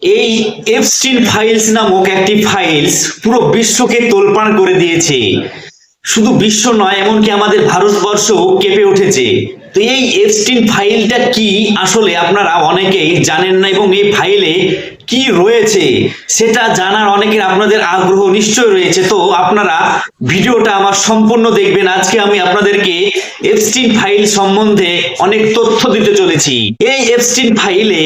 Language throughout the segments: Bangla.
এই এপস্টিন ফাইলস নামক একটি ফাইলস পুরো বিশ্বকে তোলপাড় করে দিয়েছে। শুধু বিশ্ব নয়, এমনকি আমাদের ভারতবর্ষ কেঁপে উঠেছে। তো এই এপস্টিন ফাইলটা কি আসলে আপনারা অনেকেই জানেন না, এবং এই ফাইলে কি রয়েছে সেটা জানার অনেকের আপনাদের আগ্রহ নিশ্চয় রয়েছে। তো আপনারা ভিডিওটা আমার সম্পূর্ণ দেখবেন। আজকে আমি আপনাদেরকে এপস্টিন ফাইল সম্বন্ধে অনেক তথ্য দিতে চলেছি। এই এপস্টিন ফাইলে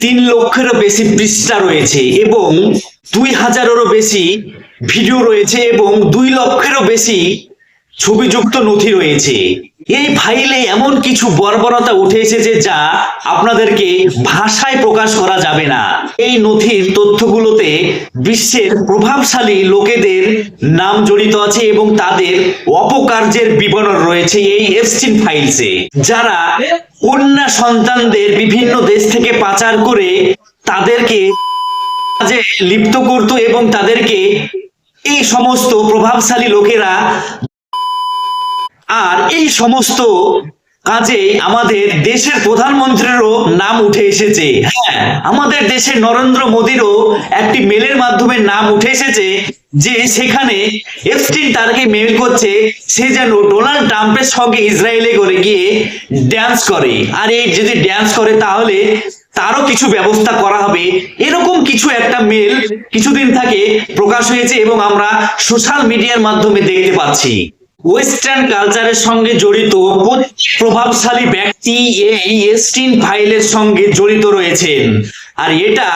3 লক্ষেরও বেশি পৃষ্ঠা রয়েছে এবং 2000-এরও বেশি ভিডিও রয়েছে এবং 2 লক্ষেরও বেশি ছবিযুক্ত নথি রয়েছে। এই ফাইলে এমন কিছু বর্বরতা উঠে এসেছে যা আপনাদেরকে ভাষায় প্রকাশ করা যাবে না। এই নথির তথ্যগুলোতে বিশ্বের প্রভাবশালী লোকেদের নাম জড়িত আছে এবং তাদের অপকার্যের বিবরণ রয়েছে এই এপস্টিন ফাইলসে, যারা কন্যা সন্তানদের বিভিন্ন দেশ থেকে পাচার করে তাদেরকে কাজে লিপ্ত করত এবং তাদেরকে এই সমস্ত প্রভাবশালী লোকেরা, আর এই সমস্ত কাজে আমাদের দেশের প্রধানমন্ত্রীরও নাম উঠে এসেছে। হ্যাঁ, আমাদের দেশের নরেন্দ্র মোদীরও একটি মেলের মাধ্যমে নাম উঠে এসেছে যে সেখানে এপস্টিন তারকে মেল করছে সে যেন ডোনাল্ড ট্রাম্পের সঙ্গে ইসরায়েলে করে গিয়ে ড্যান্স করে, আর এই যদি ড্যান্স করে তাহলে তারও কিছু ব্যবস্থা করা হবে। এরকম কিছু একটা মেল কিছুদিন থেকে প্রকাশ হয়েছে এবং আমরা সোশ্যাল মিডিয়ার মাধ্যমে দেখতে পাচ্ছি। ওয়েস্টার্ন কালচারের সঙ্গে জড়িত প্রভাবশালী ব্যক্তি এই এপস্টিন ফাইলের সঙ্গে জড়িত রয়েছেন, আর এটা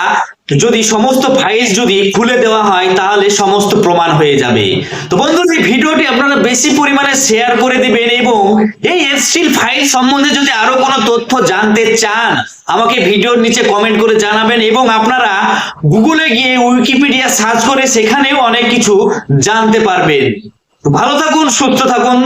যদি সমস্ত ফাইল যদি খুলে দেওয়া হয় তাহলে সমস্ত প্রমাণ হয়ে যাবে। তো বন্ধুরা, এই ভিডিওটি আপনারা বেশি পরিমাণে শেয়ার করে দিবেন এবং এই এপস্টিন ফাইল সম্বন্ধে যদি আরো কোনো তথ্য জানতে চান আমাকে ভিডিওর নিচে কমেন্ট করে জানাবেন, এবং আপনারা গুগলে গিয়ে উইকিপিডিয়া সার্চ করে সেখানেও অনেক কিছু জানতে পারবেন। ভালো থাকুন, সুস্থ থাকুন।